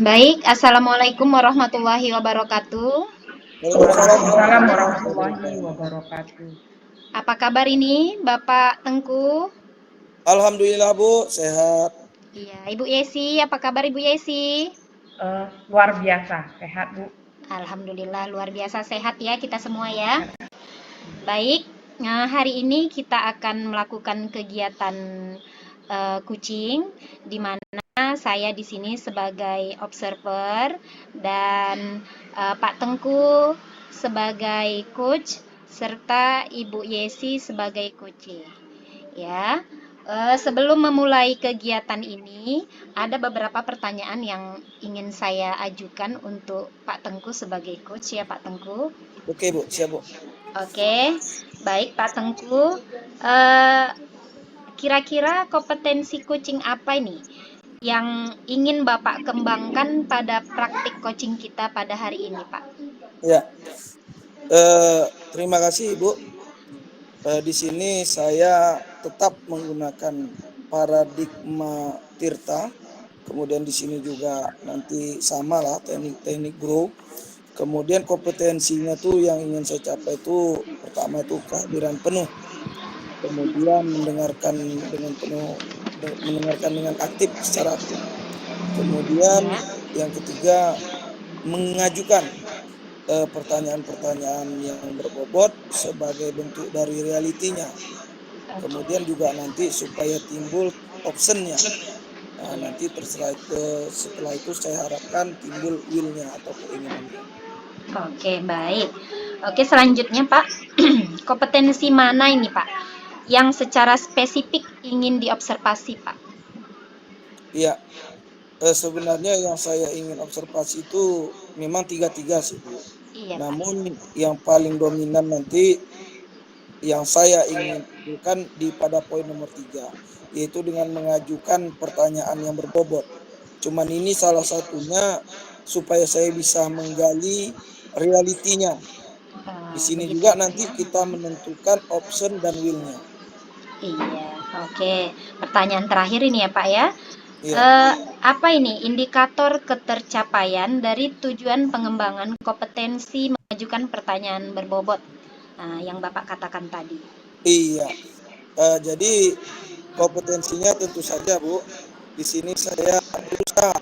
Baik, Assalamualaikum warahmatullahi wabarakatuh. Waalaikumsalam Waalaikumsalam warahmatullahi warahmatullahi wabarakatuh. wabarakatuh. Apa kabar ini, Bapak Tengku? Alhamdulillah Bu, sehat. Iya, Ibu Yesi, apa kabar Ibu Yesi? Luar biasa, sehat Bu. Alhamdulillah luar biasa sehat ya kita semua ya. Sehat. Baik, nah hari ini kita akan melakukan kegiatan kucing di mana saya di sini sebagai observer dan Pak Tengku sebagai coach serta Ibu Yesi sebagai coach. Ya, sebelum memulai kegiatan ini, ada beberapa pertanyaan yang ingin saya ajukan untuk Pak Tengku sebagai coach ya Pak Tengku. Oke Bu, siap Bu. Oke, baik Pak Tengku. Eh, Kira-kira kompetensi coaching apa ini yang ingin Bapak kembangkan pada praktik coaching kita pada hari ini, Pak? Ya, terima kasih Bu. Di sini saya tetap menggunakan paradigma Tirta. Kemudian di sini juga nanti sama lah teknik-teknik grow. Kemudian kompetensinya tuh yang ingin saya capai itu pertama itu kehadiran penuh. Kemudian mendengarkan dengan aktif secara aktif. Kemudian Ya. yang ketiga mengajukan pertanyaan-pertanyaan yang berbobot sebagai bentuk dari realitinya. Kemudian juga nanti supaya timbul optionnya. Nah, nanti terserah setelah itu saya harapkan timbul will-nya atau keinginannya. Oke, baik. Oke, selanjutnya, Pak. Kompetensi mana ini, Pak? Yang secara spesifik ingin diobservasi, Pak? Iya, sebenarnya yang saya ingin observasi itu memang tiga-tiga sih Bu. Iya, Pak. Namun yang paling dominan nanti yang saya ingin tunjukkan pada poin nomor 3, yaitu dengan mengajukan pertanyaan yang berbobot. Cuman ini salah satunya supaya saya bisa menggali realitinya. Di sini Begitu juga ya, Pak nanti ya. kita menentukan option dan will-nya. Iya, oke. Pertanyaan terakhir ini ya, Pak ya. Iya, Apa ini indikator ketercapaian dari tujuan pengembangan kompetensi mengajukan pertanyaan berbobot? Nah, yang Bapak katakan tadi. iya. Jadi kompetensinya tentu saja Bu. Di sini saya berusaha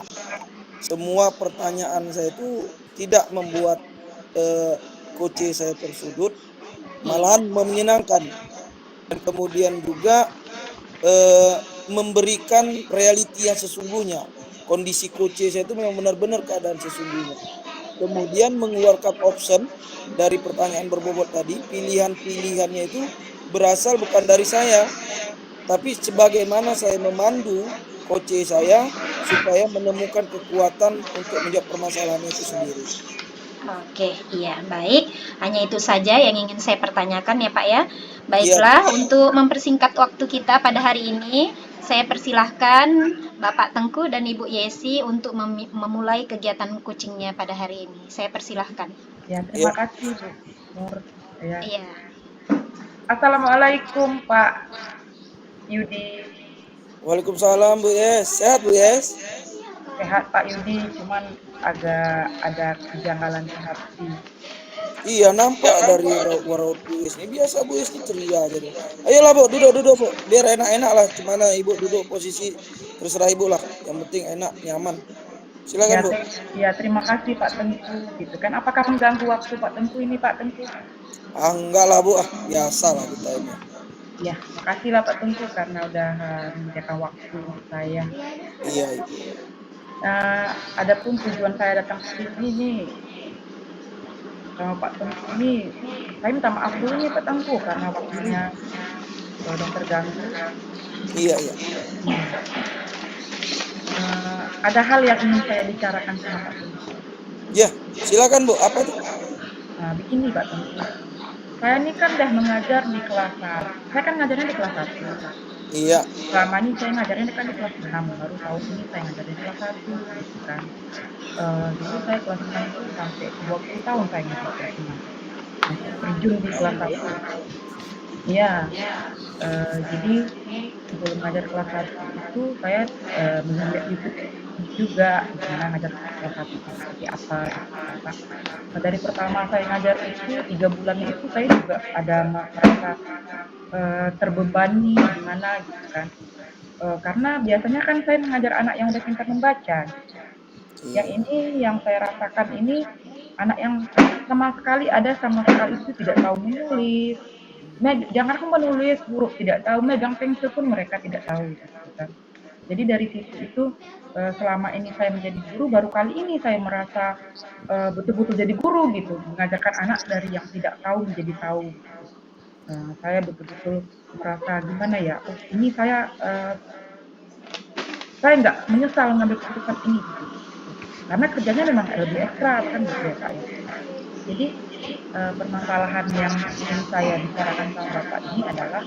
semua pertanyaan saya itu tidak membuat coach saya tersudut, Iya. malahan menyenangkan. Dan kemudian juga memberikan realiti yang sesungguhnya. Kondisi coach saya itu memang benar-benar keadaan sesungguhnya. Kemudian mengeluarkan option dari pertanyaan berbobot tadi, pilihan-pilihannya itu berasal bukan dari saya, tapi sebagaimana saya memandu coach saya supaya menemukan kekuatan untuk menjawab permasalahannya itu sendiri. Oke, iya, baik. Hanya itu saja yang ingin saya pertanyakan ya, Pak ya. Iya, Baiklah, untuk mempersingkat waktu kita pada hari ini, saya persilahkan Bapak Tengku dan Ibu Yesi untuk memulai kegiatan coachingnya pada hari ini. Saya persilahkan. Ya, iya. terima kasih Bu Nur. Ya. Iya. Assalamualaikum Pak Yudi. Waalaikumsalam Bu Yes. Sehat Bu Yes? Sehat Pak Yudi, cuman agak ada kejanggalan di hati. Iya nampak dari raut Bu Yes ini biasa Bu Yes ini ceria aja tuh. Ayolah Bu, duduk Bu, biar enak-enak lah. Gimana Ibu duduk posisi terserah Ibu lah. Yang penting enak, nyaman. Silakan Ya, Bu. ya terima kasih Pak Tengku gitu kan. Apakah mengganggu waktu Pak Tengku ini Pak Tengku? Enggak lah Bu, biasa lah kita ini. Ya, makasih lah Pak Tengku karena udah menyediakan waktu untuk saya. Iya Ibu. Adapun tujuan saya datang ke sini nih sama Pak Tengku ini, saya minta maaf dulu nih Pak Tengku karena waktunya udah terganggu. Iya iya. Ada hal yang ingin saya bicarakan sama Pak Tengku. Ya, silakan Bu. Apa tuh? Nah, begini Pak Tengku. Saya ini kan udah mengajar di kelas 1. Saya kan ngajarnya di kelas 1. Iya. Selama ini saya ngajarnya kan di kelas 6. Baru tahun ini saya ngajarnya di kelas 1 gitu kan. Dulu saya kelas 6 itu sampai 20 tahun saya ngajar kelas 6. Masih terjun di kelas 1. Iya, jadi sebelum ngajar kelas 1 itu saya lihat YouTube juga gimana ngajar kelas 1 itu seperti apa gitu kan Pak. Nah, dari pertama saya ngajar itu 3 bulannya itu saya juga ada merasa terbebani gimana gitu kan. Karena biasanya kan saya mengajar anak yang udah pintar membaca gitu. Yang Iya. ini yang saya rasakan ini anak yang sama sekali itu tidak tahu menulis. Jangankan menulis huruf tidak tahu, megang pensil pun mereka tidak tahu gitu kan. Jadi dari situ itu selama ini saya menjadi guru baru kali ini saya merasa betul-betul jadi guru gitu, mengajarkan anak dari yang tidak tahu menjadi tahu gitu. Saya betul-betul merasa gimana ya, oh ini saya nggak menyesal mengambil keputusan ini gitu. Karena kerjanya memang lebih ekstra kan gitu ya Kak ya. Jadi permasalahan yang ingin saya bicarakan sama Bapak ini adalah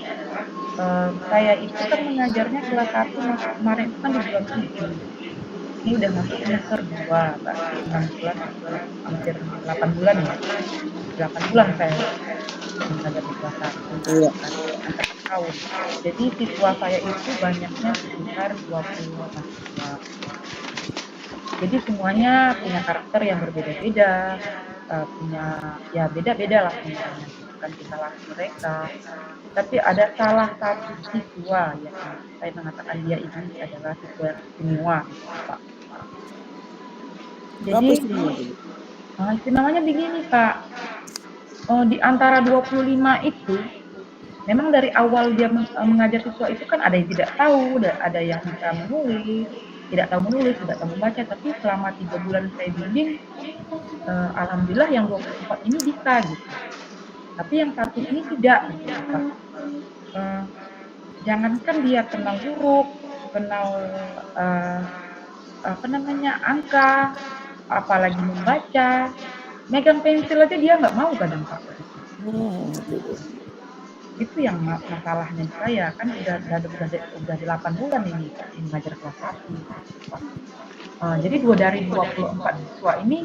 saya itu kan mengajarnya kelas 1 masuk kemarin itu kan di bulan 7. Ini udah masuk semester 2, berarti 6 bulan atau hampir 8 bulan ya. 8 bulan saya mengajar di kelas 1 Iya. gitu kan, hampir 6 tahun. Jadi siswa saya itu banyaknya sekitar 20-an siswa. Jadi semuanya punya karakter yang berbeda-beda, punya ya beda-beda lah semuanya gitu kan, kesalahan mereka. Tapi ada salah satu siswa yang saya mengatakan dia ini adalah siswa yang istimewa gitu, Pak. Kenapa Jadi istimewa tuh, Bu? istimewanya begini, Kak, di antara 25 itu memang dari awal dia mengajar siswa itu kan ada yang tidak tahu, ada yang bisa menulis, tidak tahu membaca, tapi selama 3 bulan saya bimbing, alhamdulillah yang 24 ini bisa gitu. Tapi yang satu ini tidak gitu, Pak. Eee, Jangankan dia kenal huruf, kenal, eee, apa namanya, angka, apalagi membaca, megang pensil aja dia nggak mau kadang, Pak, gitu. Gitu. Itu yang masalahnya di saya, kan udah 8 bulan ini mengajar kelas 1 gitu, Pak. Jadi dari 24 siswa ini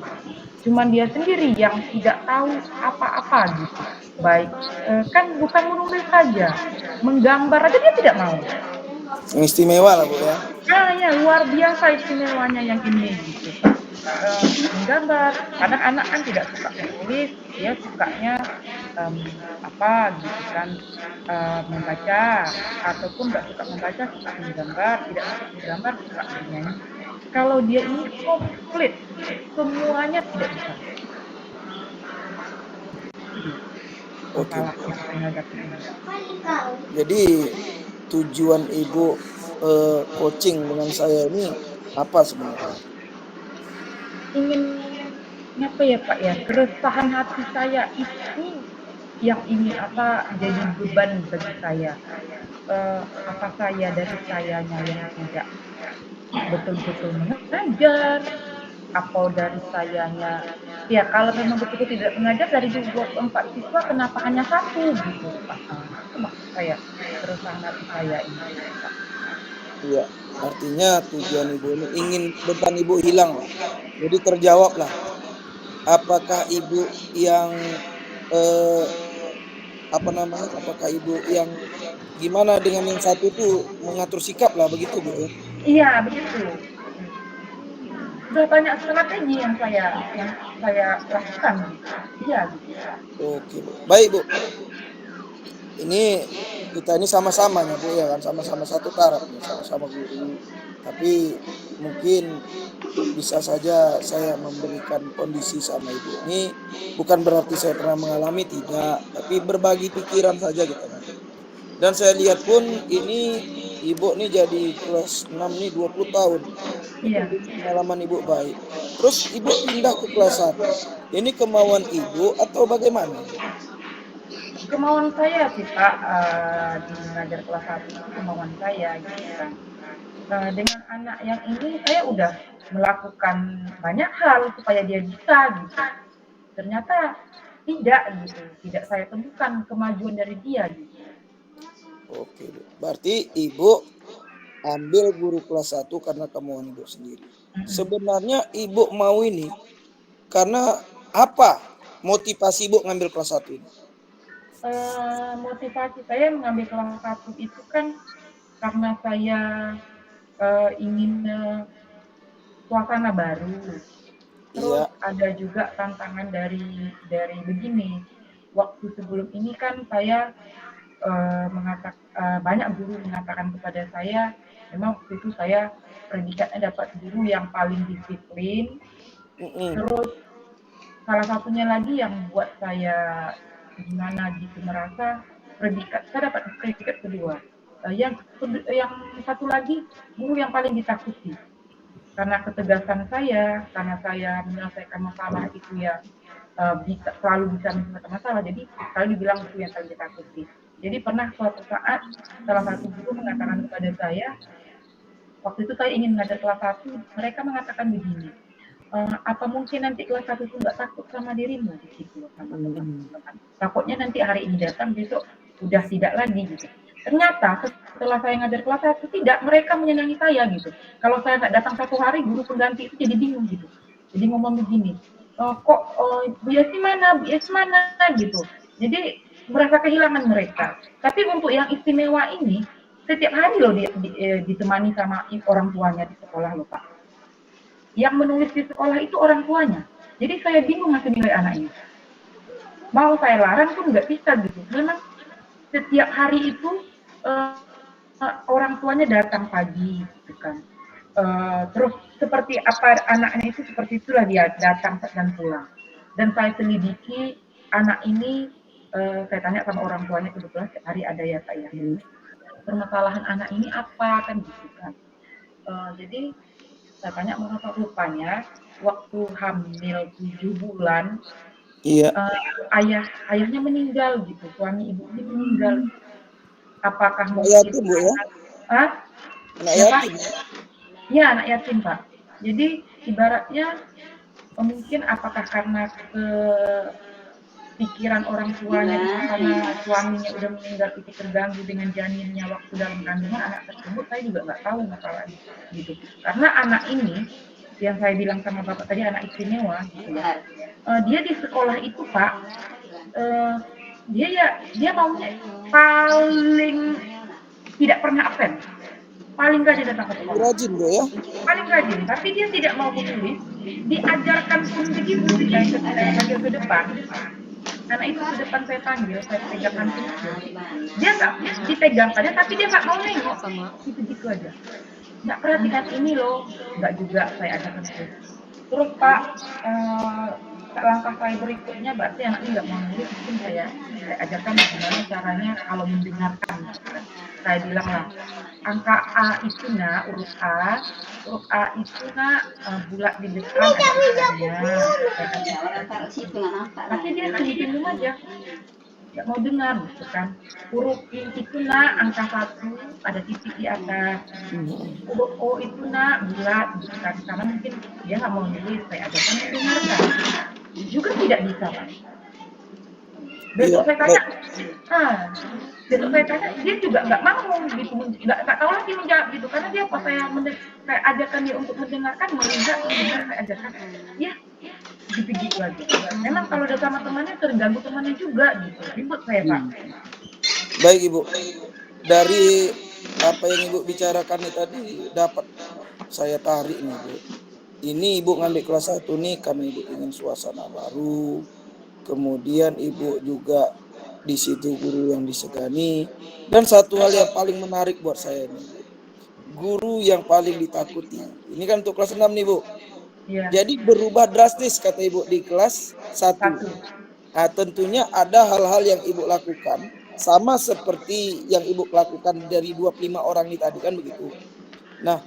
cuman dia sendiri yang tidak tahu apa-apa gitu. Baik, kan bukan menulis saja, menggambar aja dia tidak mau. Yang istimewa lah, Bu, ya. Ya luar biasa istimewanya yang ini gitu, Pak. Menggambar, kadang anak kan tidak suka menulis, dia sukanya, apa gitu kan, membaca ataupun nggak suka membaca, suka menggambar, tidak suka menggambar, suka bernyanyi. Kalau dia ini komplit, semuanya tidak bisa. Itu dia Oke, masalah Bu. yang saya hadapi ini. Jadi tujuan Ibu coaching dengan saya ini apa sebenarnya? Ingin apa ya Pak ya, keresahan hati saya ini yang ingin jadi beban bagi saya. Apa dari sayanya yang tidak betul-betul mengajar, atau dari sayanya ya kalau memang betul-betul tidak mengajar dari 24 siswa kenapa hanya satu gitu Pak. Itu maksud saya, keresahan hati saya ini gitu Pak. Iya, artinya tujuan Ibu ini ingin beban Ibu hilang lah. Jadi terjawab lah. Apakah Ibu yang eh, apa namanya? Apakah Ibu yang gimana dengan yang satu tuh mengatur sikap lah begitu, Bu, ya? Iya begitu. Sudah banyak strategi yang saya lakukan gitu. Iya gitu Pak. Oke, Bu. Baik, Bu. Ini kita ini sama-sama nih, Bu, ya kan, sama-sama satu taraf nih, sama-sama guru. Tapi mungkin bisa saja saya memberikan kondisi sama Ibu. Ini bukan berarti saya pernah mengalami, tidak, tapi berbagi pikiran saja kita nih. Dan saya lihat pun ini Ibu nih jadi kelas 6 nih 20 tahun. Ini Iya. tentunya pengalaman Ibu baik. Terus Ibu pindah ke kelas 1. Ini kemauan Ibu atau bagaimana, Bu? Kemauan saya sih Pak, di mengajar kelas 1 itu kemauan saya gitu kan. Dengan anak yang ini saya udah melakukan banyak hal supaya dia bisa gitu. Ternyata tidak gitu, tidak saya temukan kemajuan dari dia gitu. Oke, Bu. Berarti Ibu ambil guru kelas 1 karena kemauan Ibu sendiri. Mhm. Sebenarnya Ibu mau ini karena apa motivasi Ibu ngambil kelas 1 ini? Motivasi saya mengambil kelas 1 itu kan karena saya ingin suasana baru. Terus Iya. ada juga tantangan dari begini. Waktu sebelum ini kan saya banyak guru mengatakan kepada saya, memang waktu itu saya predikatnya dapat guru yang paling disiplin. Terus salah satunya lagi yang buat saya gimana gitu merasa saya dapat predikat kedua. Yang satu lagi guru yang paling ditakuti karena ketegasan saya, karena saya menyelesaikan masalah itu ya selalu bisa menyelesaikan masalah, jadi selalu dibilang itu yang paling ditakuti. Jadi pernah suatu saat salah satu guru mengatakan kepada saya, waktu itu saya ingin mengajar kelas 1, mereka mengatakan begini, apa mungkin nanti kelas 1 itu nggak takut sama dirimu gitu loh, sama teman-teman. Takutnya nanti hari ini datang, besok udah tidak lagi gitu. Ternyata setelah saya ngajar kelas 1, tidak, mereka menyenangi saya gitu. Kalau saya nggak datang satu hari, guru pengganti itu jadi bingung gitu. Jadi ngomong begini, Bu Yasi mana, Bu Yasi mana gitu. Jadi merasa kehilangan mereka. Tapi untuk yang istimewa ini, setiap hari loh ditemani sama orang tuanya di sekolah loh Pak. Yang menulis di sekolah itu orang tuanya. Jadi saya bingung ngasih nilai anak ini. Mau saya larang pun nggak bisa gitu. Memang setiap hari itu orang tuanya datang pagi gitu kan. Terus seperti apa anaknya itu, seperti itulah dia datang dan pulang. Dan saya selidiki anak ini, saya tanya sama orang tuanya, kebetulan setiap hari ada ya Pak ya. Permasalahan anak ini apa kan gitu kan. Jadi saya tanya mengapa, rupanya waktu hamil 7 bulan ayahnya meninggal gitu, suami ibu ini meninggal. Apakah Anak mungkin yatim, Bu, ya? Anak ya Pak? yatim. Ya, anak yatim Pak. Jadi ibaratnya mungkin apakah karena pikiran orang tuanya itu karena suaminya udah meninggal itu terganggu dengan janinnya waktu dalam kandungan anak tersebut, saya juga nggak tahu masalahnya gitu. Karena anak ini yang saya bilang sama Bapak tadi, anak istimewa gitu ya. Dia di sekolah itu Pak, dia maunya paling tidak pernah absen, paling rajin datang ke sekolah, Rajin, Bu, ya? paling rajin, tapi dia tidak mau menulis, diajarkan pun begitu. Ketika saya panggil ke depan, anak itu ke depan saya panggil, saya pegang handsnya, dia nggak dipegang saja, tapi dia nggak mau nengok, gitu-gitu aja. Nggak perhatikan ini loh, nggak juga saya ajarkan terus. Terus Pak, langkah saya berikutnya berarti anak ini nggak mau nulis, mungkin saya ajarkan bagaimana caranya kalau mendengarkan. Saya bilang lah, angka A itu nak, huruf A itu nak bulat di depan ada tulisannya. Tapi dia senyum aja, nggak mau dengar gitu kan. Huruf I itu nak angka 1 ada titik di atas. Huruf O itu nak bulat gitu kan, karena mungkin dia nggak mau nulis, saya ajarkan mendengarkan. Juga tidak bisa Pak. Besok saya tanya, besok saya tanya, dia juga nggak mau gitu, nggak tahu lagi menjawab gitu, karena dia pas saya ajarkan dia untuk mendengar, saya ajarkan, ya gitu lagi. Memang kalau udah sama temannya terganggu temannya juga gitu, ribut saya Pak. Baik Ibu, dari apa yang Ibu bicarakan tadi dapat saya tarik nih Bu. Ini Ibu ngambil kelas 1 nih karena Ibu ingin suasana baru, kemudian Ibu juga di situ guru yang disegani, dan satu hal yang paling menarik buat saya nih Bu, guru yang paling ditakuti. Ini kan untuk kelas 6 nih Bu. Iya. Jadi berubah drastis kata Ibu di kelas 1. Nah, tentunya ada hal-hal yang Ibu lakukan sama seperti yang Ibu lakukan dari 25 orang ini tadi kan begitu. Nah,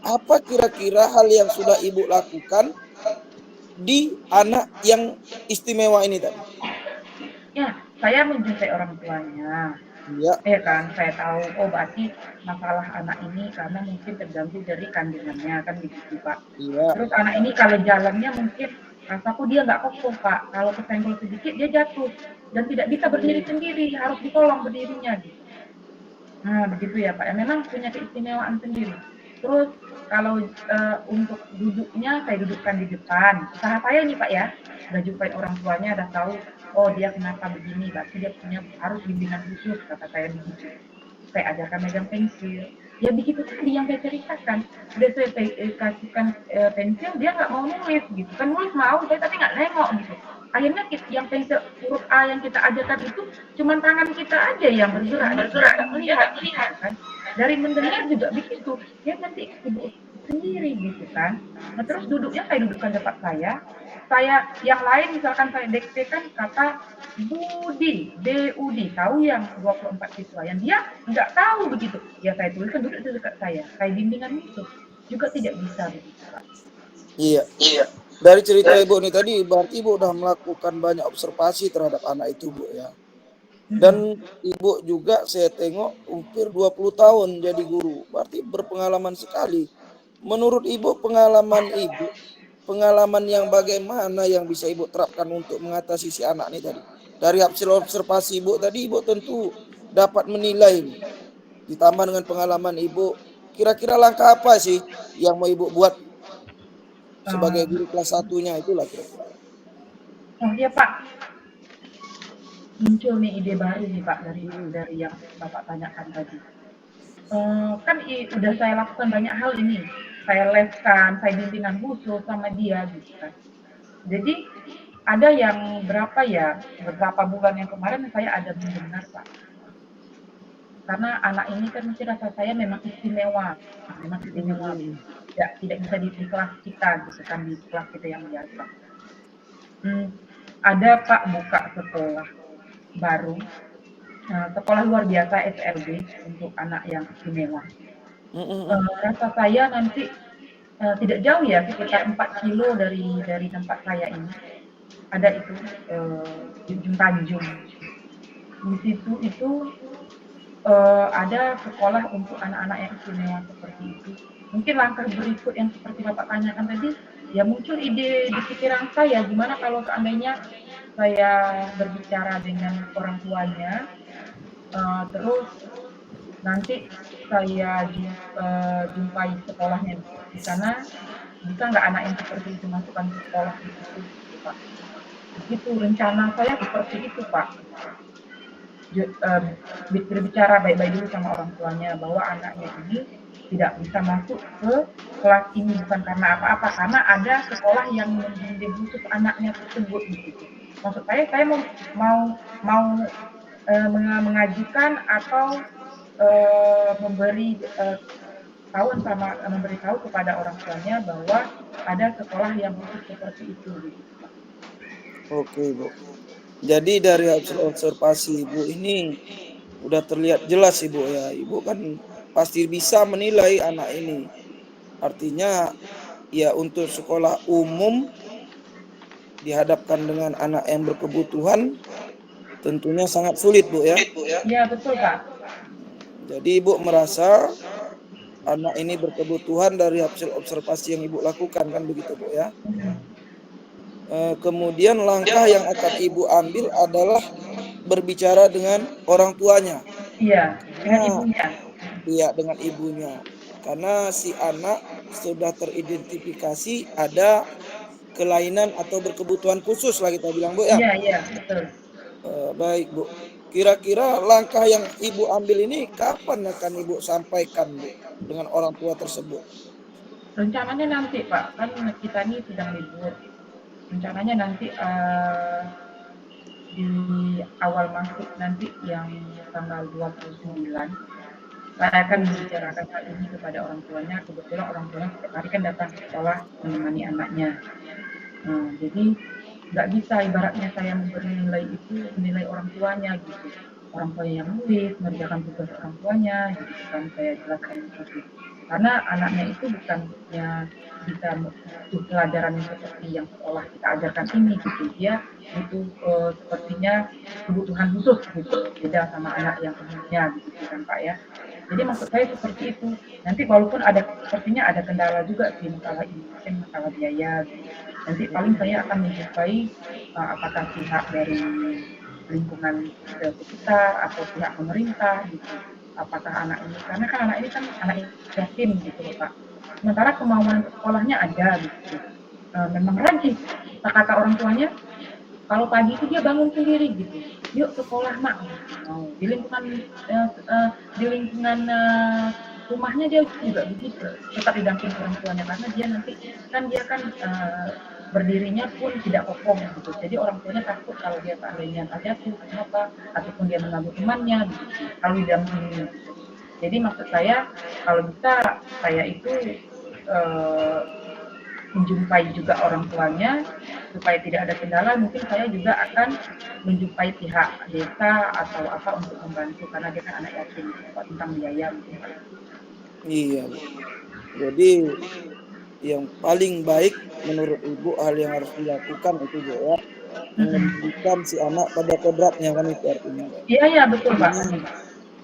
apa kira-kira hal yang sudah Ibu lakukan di anak yang istimewa ini tadi? Ya, saya mencintai orang tuanya. Iya. Ya kan, saya tahu, oh berarti masalah anak ini karena mungkin terganggu dari kandungannya, kan begitu Pak. Iya. Terus anak ini kalau jalannya mungkin rasaku dia nggak kokoh Pak, kalau kesenggol sedikit dia jatuh dan tidak bisa berdiri sendiri, harus ditolong berdirinya gitu. Nah begitu ya Pak, ya memang punya keistimewaan sendiri. Terus kalau untuk duduknya saya dudukkan di depan, usaha saya nih Pak ya, udah jumpain orang tuanya, udah tahu oh dia kenapa begini, berarti dia punya harus bimbingan khusus, kata saya begitu. Saya ajarkan megang pensil. Ya begitu tadi yang saya ceritakan. Udah saya kasihkan pensil, dia nggak mau nulis gitu. Kan nulis mau, saya tapi nggak nengok gitu. Akhirnya yang pensil huruf A yang kita ajarkan itu cuma tangan kita aja yang bergerak, dia nggak melihat gitu kan. Dari mendengar juga begitu. Ya nanti ibu sendiri gitu kan. Nah terus duduknya saya dudukkan depan saya yang lain misalkan saya diktekan kata Budi, BUD, tahu yang 24 siswa. Yang dia nggak tahu begitu. Ya saya tuliskan duduk di dekat saya bimbingan khusus. Juga tidak bisa begitu, Pak. Iya. Dari cerita Ibu ini tadi, berarti Ibu udah melakukan banyak observasi terhadap anak itu, Bu ya. Dan Ibu juga saya tengok hampir 20 tahun jadi guru. Berarti berpengalaman sekali. Menurut Ibu, pengalaman yang bagaimana yang bisa Ibu terapkan untuk mengatasi si anak ini tadi? Dari hasil observasi Ibu tadi, Ibu tentu dapat menilai nih. Ditambah dengan pengalaman Ibu, kira-kira langkah apa sih yang mau Ibu buat sebagai guru kelas satunya itulah kira-kira. Oh iya Pak, muncul nih ide baru nih Pak dari yang Bapak tanyakan tadi. Kan udah saya lakukan banyak hal ini. Saya leskan, saya bimbingan khusus sama dia gitu kan. Jadi ada yang beberapa bulan yang kemarin saya ada mendengar Pak. Karena anak ini kan mesti rasa saya memang istimewa. Tidak bisa di kelas kita gitu kan, di kelas kita yang biasa. Ada Pak buka sekolah baru, sekolah luar biasa SLB untuk anak yang istimewa. Rasa saya nanti tidak jauh ya, sekitar 4 kilo dari tempat saya ini. Ada itu di ujung Tanjung. Di situ itu ada sekolah untuk anak-anak yang istimewa seperti itu. Mungkin langkah berikut yang seperti Bapak tanyakan tadi, ya muncul ide di pikiran saya, gimana kalau seandainya saya berbicara dengan orang tuanya, terus nanti saya jumpai sekolahnya di sana, bisa nggak anak yang seperti itu masukkan ke sekolah di situ, gitu, Pak. Begitu rencana saya seperti itu, Pak. Berbicara baik-baik dulu sama orang tuanya bahwa anaknya ini tidak bisa masuk ke kelas ini bukan karena apa-apa, karena ada sekolah yang membimbing khusus anaknya tersebut gitu. Maksud saya mau mengajukan atau memberitahu kepada orang tuanya bahwa ada sekolah yang khusus seperti itu gitu. Oke, Bu. Jadi dari hasil observasi Ibu ini udah terlihat jelas Ibu ya. Ibu kan pasti bisa menilai anak ini. Artinya ya untuk sekolah umum dihadapkan dengan anak yang berkebutuhan tentunya sangat sulit Bu ya. Iya betul Pak. Jadi Ibu merasa anak ini berkebutuhan dari hasil observasi yang Ibu lakukan kan begitu Bu ya. Kemudian langkah yang akan Ibu ambil adalah berbicara dengan orang tuanya. Iya, dengan ibunya. Iya, dengan ibunya. Karena si anak sudah teridentifikasi ada kelainan atau berkebutuhan khusus lah kita bilang Bu ya. Iya, betul. Baik Bu. Kira-kira langkah yang Ibu ambil ini kapan akan Ibu sampaikan Bu dengan orang tua tersebut? Rencananya nanti Pak, kan kita ini sedang libur. Rencananya nanti di awal masuk nanti yang tanggal 29 saya akan membicarakan hal ini kepada orang tuanya. Kebetulan orang tuanya setiap hari kan datang ke sekolah menemani anaknya. Jadi nggak bisa ibaratnya saya memberi nilai itu menilai orang tuanya gitu. Orang tuanya yang nulis, mengerjakan tugas orang tuanya, gitu kan saya jelaskan seperti itu. Karena anaknya itu bukannya bisa butuh pelajaran seperti yang sekolah kita ajarkan ini gitu. Dia butuh sepertinya kebutuhan khusus gitu. Beda sama anak yang umumnya gitu kan Pak ya. Jadi maksud saya seperti itu. Nanti walaupun sepertinya ada kendala juga sih masalah ini, mungkin masalah biaya gitu. Nanti paling saya akan menjumpai apakah pihak dari lingkungan sekitar atau pihak pemerintah gitu. Apakah anak ini, karena kan anak ini kan anak yatim gitu loh Pak. Sementara kemauan sekolahnya ada gitu. Memang rajin, kata orang tuanya kalau pagi itu dia bangun sendiri gitu, yuk sekolah nak, mau di lingkungan di lingkungan rumahnya dia juga begitu, tetap didampingi orang tuanya karena dia nanti kan dia kan berdirinya pun tidak kokoh gitu, jadi orang tuanya takut kalau dia seandainya entah jatuh kenapa ataupun dia mengganggu temannya begitu kalau didampingi gitu. Jadi maksud saya kalau bisa saya itu eh, menjumpai juga orang tuanya supaya tidak ada kendala, mungkin saya juga akan menjumpai pihak desa atau apa untuk membantu karena dia kan anak yatim tentang biaya mungkin Pak. Iya, Bu. Jadi yang paling baik menurut Ibu hal yang harus dilakukan itu, Bu, ya, mengembalikan si anak pada kodratnya kan itu artinya. Iya ya betul Pak. Artinya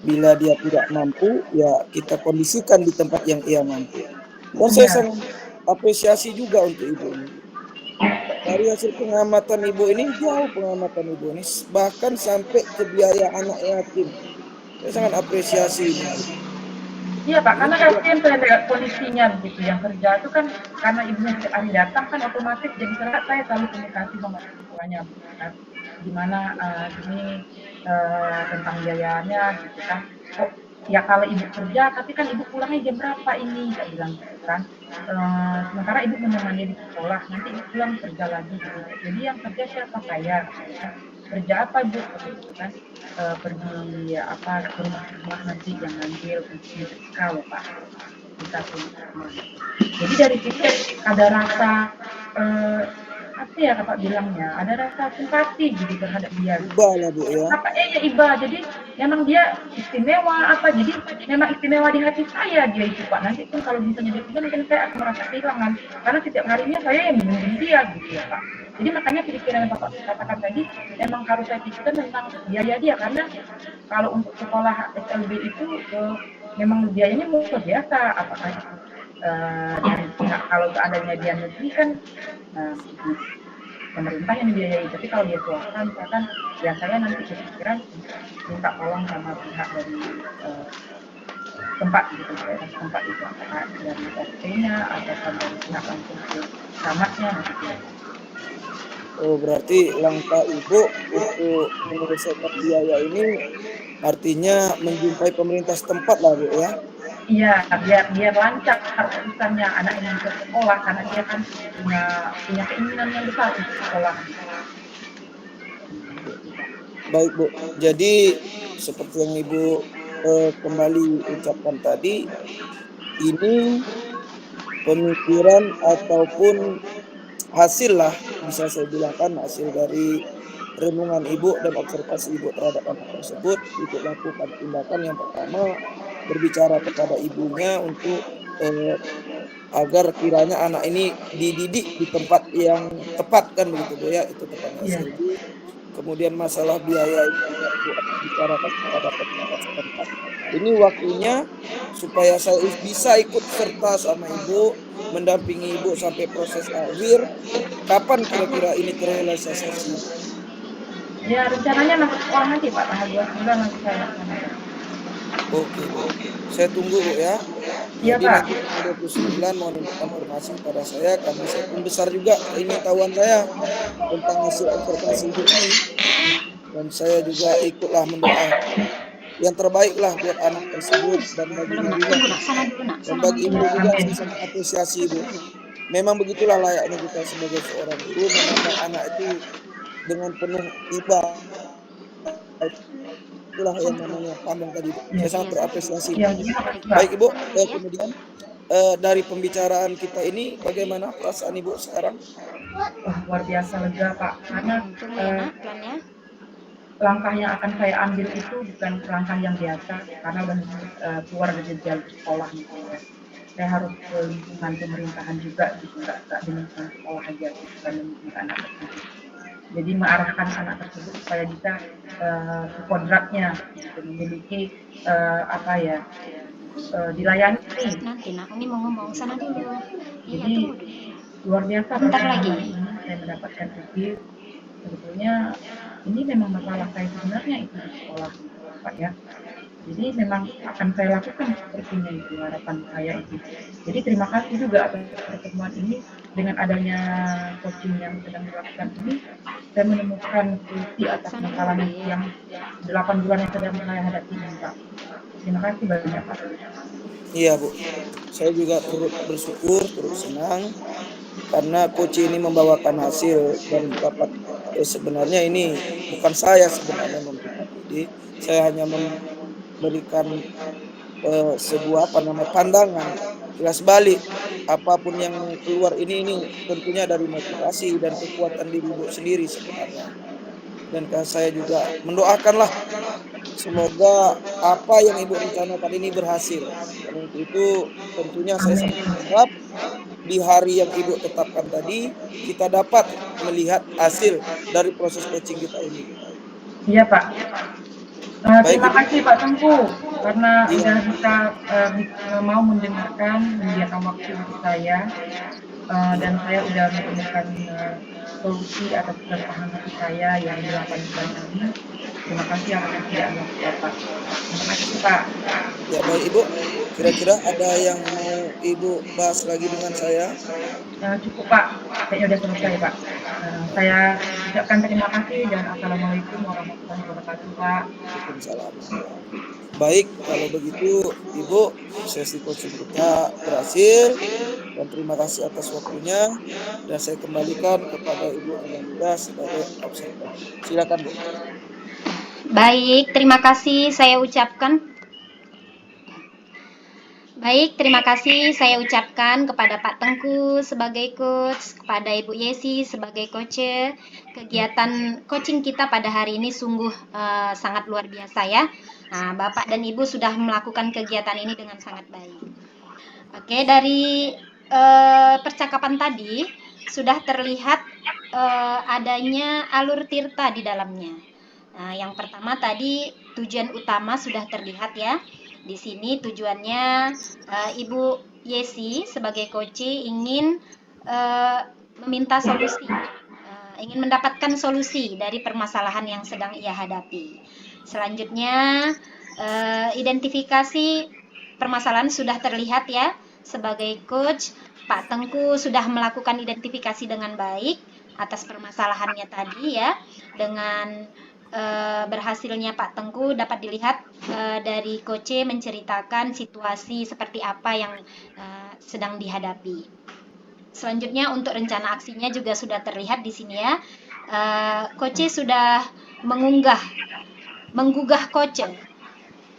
bila dia tidak mampu, ya kita kondisikan di tempat yang ia mampu. Dan saya Iya. sangat apresiasi juga untuk Ibu ini. Dari hasil pengamatan Ibu ini, jauh pengamatan Ibu ini, bahkan sampai ke biaya anak yatim. Saya sangat apresiasi ini. Iya Pak, Ini karena juga, kasihan saya lihat kondisinya begitu. Yang kerja itu kan karena ibunya setiap hari datang kan otomatis jadi saya selalu komunikasi sama orang tuanya gitu kan. Gimana gini tentang biayanya gitu kan. Kok ya kalau ibu kerja tapi kan ibu pulangnya jam berapa ini saya bilang gitu kan. Sementara ibu menemani di sekolah, nanti ibu pulang kerja lagi gitu. Jadi yang kerja siapa saya gitu kan. Kerja apa ibu gitu kan. Pergi ya, apa ke rumah-rumah nanti yang ngambil untuk menyetrika loh Pak kita ke rumah gitu. Jadi dari situ ada rasa eh, apa ya Kakak bilangnya ada rasa simpati gitu terhadap dia gitu. iba lah Bu ya. Apa ya Iba jadi memang dia istimewa apa jadi memang istimewa di hati saya dia itu Pak nanti pun kalau misalnya dia tidak mungkin saya akan merasa kehilangan karena setiap harinya saya yang menunggu dia gitu ya Pak. Jadi makanya pikiran yang Bapak katakan tadi memang harus saya pikirkan tentang biaya dia karena kalau untuk sekolah SLB itu memang biayanya luar biasa apakah itu dari pihak kalau seandainya dia negeri kan pemerintah yang dibiayai tapi kalau dia swasta misalkan ya saya nanti kepikiran untuk minta tolong sama pihak dari tempat gitu daerah tempat itu apakah dari RT-nya atau dari pihak langsung ke camatnya gitu ya. Oh, berarti langkah Ibu untuk menyelesaikan biaya ini artinya menjumpai pemerintah setempat lah Bu ya. Iya, biar biar lancar urusannya anak ini ke sekolah karena dia kan punya punya keinginan yang besar untuk sekolah. Baik Bu. Jadi seperti yang Ibu kembali ucapkan tadi, ini pemikiran ataupun hasil lah bisa saya bilangkan hasil dari renungan Ibu dan observasi Ibu terhadap anak tersebut. Ibu lakukan tindakan yang pertama berbicara kepada ibunya untuk agar kiranya anak ini dididik di tempat yang tepat kan begitu Bu ya, itu tepatnya Iya, SLB. Kemudian masalah biaya ini juga Ibu akan bicarakan kepada pemerintah setempat. Ini waktunya supaya saya bisa ikut serta sama Ibu, mendampingi Ibu sampai proses akhir. Kapan kira-kira ini terrealisasi? ya rencananya masuk sekolah nanti Pak tanggal 29 nanti saya laksanakan. Oke Bu, saya tunggu Bu ya. Iya Jadi Pak. nanti tanggal 29 mohon Ibu konfirmasi kepada saya karena saya pun besar juga keingintahuan saya tentang hasil observasi Ibu ini. Dan saya juga ikutlah mendoa yang terbaik lah buat anak tersebut dan Belum baginya nak, juga. tunggu nak, sana dulu nak, Dan sana bagi manggil Ibu nak. juga Amin. saya sangat apresiasi Ibu. Memang begitulah layaknya kita sebagai seorang guru memandang anak itu dengan penuh iba. Itulah yang namanya pandang tadi Bu. Iya. Saya sangat Iya, berapresiasi Bu. Iya, iya, terima kasih baik. Pak. Baik Ibu, Lanjut ya. kemudian dari pembicaraan kita ini bagaimana perasaan Ibu sekarang? Wah, luar biasa lega Pak karena Tunggu ya nak, pelan ya. langkah yang akan saya ambil itu bukan langkah yang biasa karena udah keluar dari jalur sekolah gitu ya. Saya harus ke lingkungan pemerintahan juga gitu, nggak di lingkungan sekolah aja gitu, bukan lingkungan anak tersebut. Jadi mengarahkan anak tersebut supaya bisa ke kodratnya, gitu, memiliki apa ya, dilayani. Nanti nak, ini mau ngomong, sana dulu. Iya, Jadi tunggu dulu. luar biasa Bentar rasanya lagi. hari ini saya mendapatkan izin. Sebetulnya ini memang masalah saya sebenarnya itu di sekolah, Pak ya. Jadi memang akan saya lakukan sepertinya itu harapan saya itu. Jadi terima kasih juga atas pertemuan ini, dengan adanya coaching yang sedang dilakukan ini, saya menemukan solusi atas masalah yang 8 bulan yang sedang saya hadapi ini, Pak. Terima kasih banyak, Pak. Iya, Bu. Saya juga turut bersyukur, turut senang karena coach ini membawakan hasil dan dapat sebenarnya ini bukan saya sebenarnya memberikan ide, saya hanya memberikan sebuah apa namanya pandangan kilas balik apapun yang keluar ini tentunya dari motivasi dan kekuatan diri Ibu sendiri sebenarnya. Dan saya juga mendoakanlah semoga apa yang Ibu rencanakan ini berhasil. Dan untuk itu tentunya saya Amin. sangat berharap di hari yang Ibu tetapkan tadi kita dapat melihat hasil dari proses coaching kita ini, Bu. Iya, Pak. Baik Terima Ibu. kasih Pak Tengku karena Iya, udah bisa mau mendengarkan, menyediakan waktu untuk saya, iya. dan saya udah menemukan solusi atas keresahan hati saya yang 8 bulan ini. Terima kasih atas kesediaan waktu Bapak. Terima kasih Pak. Ya baik Ibu. Kira-kira ada yang mau Ibu bahas lagi dengan saya? Cukup Pak, kayaknya udah selesai Pak. Saya ucapkan terima kasih dan Assalamualaikum warahmatullahi wabarakatuh Pak. Waalaikumsalam. Baik, kalau begitu Ibu, sesi coaching kita berhasil dan terima kasih atas waktunya dan saya kembalikan kepada Ibu Ananda sebagai observer. Silakan Bu. Baik, terima kasih saya ucapkan. Baik, terima kasih saya ucapkan kepada Pak Tengku sebagai coach, kepada Ibu Yesi sebagai coach. Kegiatan coaching kita pada hari ini sungguh sangat luar biasa ya. Nah, Bapak dan Ibu sudah melakukan kegiatan ini dengan sangat baik. Oke, dari percakapan tadi sudah terlihat adanya alur tirta di dalamnya. Nah, yang pertama tadi tujuan utama sudah terlihat ya. Di sini tujuannya Ibu Yesi sebagai coach ingin meminta solusi, ingin mendapatkan solusi dari permasalahan yang sedang ia hadapi. Selanjutnya identifikasi permasalahan sudah terlihat ya. Sebagai coach, Pak Tengku sudah melakukan identifikasi dengan baik atas permasalahannya tadi ya. Dengan berhasilnya Pak Tengku dapat dilihat dari coach menceritakan situasi seperti apa yang sedang dihadapi. Selanjutnya untuk rencana aksinya juga sudah terlihat di sini ya. Coach sudah menggugah coach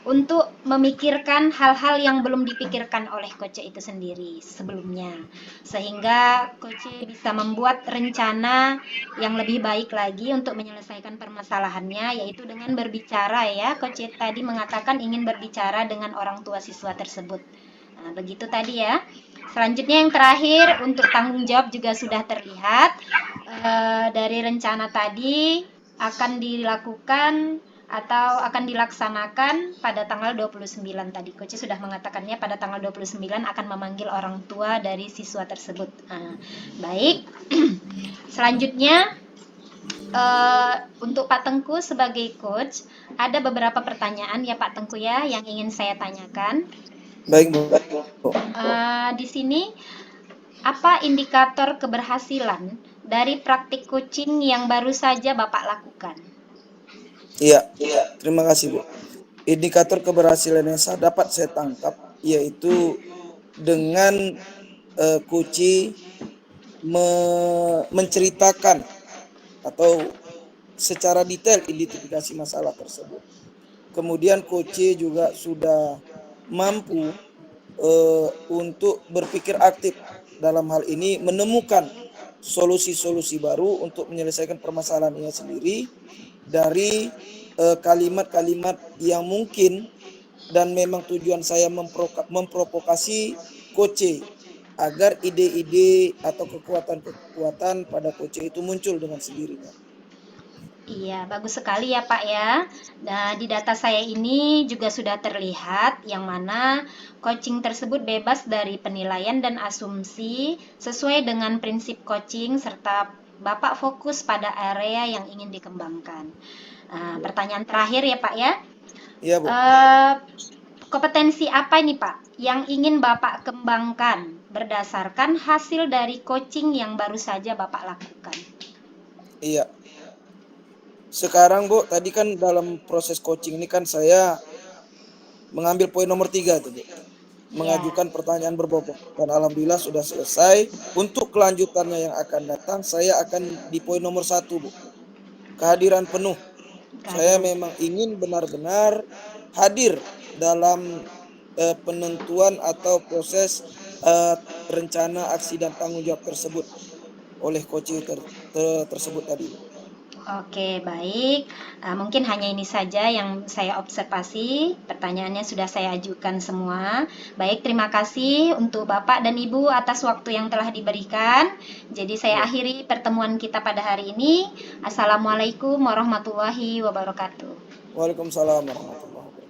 untuk memikirkan hal-hal yang belum dipikirkan oleh coach itu sendiri sebelumnya, sehingga coach bisa membuat rencana yang lebih baik lagi untuk menyelesaikan permasalahannya, yaitu dengan berbicara ya. Coach tadi mengatakan ingin berbicara dengan orang tua siswa tersebut. Nah, begitu tadi ya. Selanjutnya yang terakhir untuk tanggung jawab juga sudah terlihat dari rencana tadi akan dilakukan atau akan dilaksanakan pada tanggal 29 tadi. Coach sudah mengatakannya pada tanggal 29 akan memanggil orang tua dari siswa tersebut. Baik. Selanjutnya untuk Pak Tengku sebagai coach, ada beberapa pertanyaan ya Pak Tengku ya yang ingin saya tanyakan. Baik Bu. Di sini apa indikator keberhasilan dari praktik coaching yang baru saja Bapak lakukan? Iya, terima kasih Bu. Indikator keberhasilan yang dapat saya tangkap yaitu dengan coach menceritakan atau secara detail identifikasi masalah tersebut. Kemudian coach juga sudah mampu untuk berpikir aktif dalam hal ini menemukan solusi-solusi baru untuk menyelesaikan permasalahannya sendiri dari kalimat-kalimat yang mungkin dan memang tujuan saya memprovokasi coach agar ide-ide atau kekuatan-kekuatan pada coach itu muncul dengan sendirinya. Iya, bagus sekali ya Pak ya. Nah, di data saya ini juga sudah terlihat yang mana coaching tersebut bebas dari penilaian dan asumsi sesuai dengan prinsip coaching serta Bapak fokus pada area yang ingin dikembangkan. Pertanyaan terakhir ya Pak ya. Iya, Bu. Kompetensi apa ini Pak yang ingin Bapak kembangkan berdasarkan hasil dari coaching yang baru saja Bapak lakukan? Iya. Sekarang, Bu, tadi kan dalam proses coaching ini kan saya mengambil poin nomor 3 tuh, Bu. Ya, Mengajukan pertanyaan berbobot. Dan alhamdulillah sudah selesai. Untuk kelanjutannya yang akan datang, saya akan di poin nomor 1, Bu. Kehadiran penuh. Saya kehadiran. memang ingin benar-benar hadir dalam penentuan atau proses rencana aksi dan tanggung jawab tersebut oleh coaching tersebut tadi, Bu. Oke, baik. Mungkin hanya ini saja yang saya observasi. Pertanyaannya sudah saya ajukan semua. Baik, terima kasih untuk Bapak dan Ibu atas waktu yang telah diberikan. Jadi saya Ya. akhiri pertemuan kita pada hari ini. Assalamualaikum warahmatullahi wabarakatuh. Waalaikumsalam warahmatullahi wabarakatuh.